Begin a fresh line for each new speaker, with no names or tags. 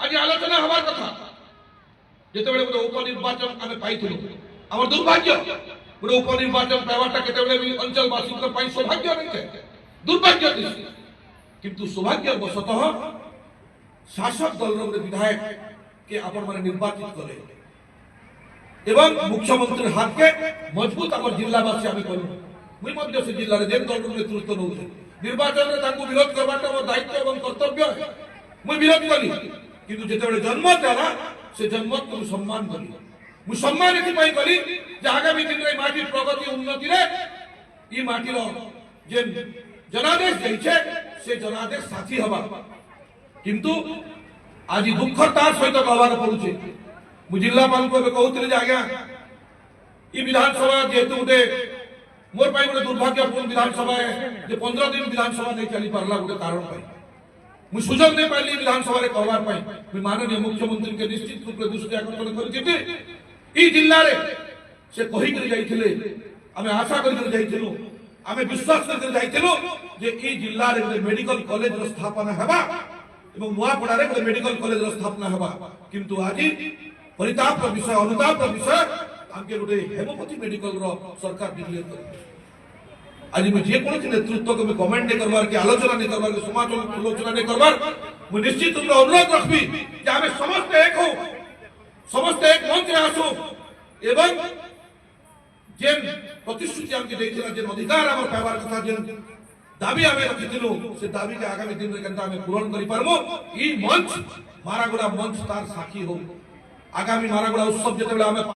आज आलोचना हमार कथा जितेबले गोटे उपनिर्वाचन आम पाइलु आम दुर्भाग्य गोटे उपनिर्वाचन पाइबाटा केतेबले भी अंचलवासी सौभाग्य नहीं थे दुर्भाग्य किंतु सौभाग्यवशतः शासक दल गोटे विधायक के आपण माने निर्वाचित कले एवं मुख्यमंत्री हाथ के मजबूत आम जिलावासी आम कलु मुई मध्य से जिले में जेन दल नेतृत्व नौ निर्वाचन में विरोध करवाटा मोर दायित्व और कर्तव्य मुई विरोध कली किंतु जितेबले जनमत देला से जनमत को सम्मान कली मु सम्मान एथि कली जे आगामी दिन रे माटी प्रगति उन्नति रे ई माटी रो जे जनादेश दैछे से जनादेश साथी हवा किंतु आज दुखर तार सहित कहबार पड़ुछे मु जिल्लापाल को कहउतले जे आज्ञा ई विधानसभा जेतु गोटे मोर पाई गोटे दुर्भाग्यपूर्ण विधानसभा है जे 15 दिन विधानसभा नहीं चली पारला गोटे कारण पाई मु सुजोग नहीं पाइली विधानसभा रे कहबार पाई मु माननीय मुख्यमंत्री के निश्चित रूप से दृष्टि आकर्षण करथिबे ई जिल्ला रे से कहि कर जाइथिले आमे आशा कर जाइथिलु आमे विश्वास कर जाइथिलु जे ई जिल्ला रे गोटे मेडिकल कॉलेज रो स्थापना हेबा एवं नुआपड़ा रे गोटे मेडिकल कॉलेज रो स्थापना हेबा किंतु आज परिताप विषय अनुताप विषय आमके गोटे हेमोपैथी मेडिकल रो सरकार डिक्लेयर कर आज मैं जे कोन नेतृत्व को कमेंट नहीं करबार के आलोचना नहीं करबार के समालोचना नहीं करबार मैं निश्चित रूप से अनुरोध रखबी जे आमे समस्त एक हो समस्त एक मंच रे आसो एवं जेन प्रतिश्रुति आमके देथिला जेन अधिकार हमर पाइबार कथा जेन दाबी आमे रखिथिलु से दाबी के आगामी दिन रे केनता आमे पूर्ण करि पारमो ई मंच मारागुड़ा मंच तार साक्षी हो आगामी मारागुड़ा उत्सव जेतेबेले आमे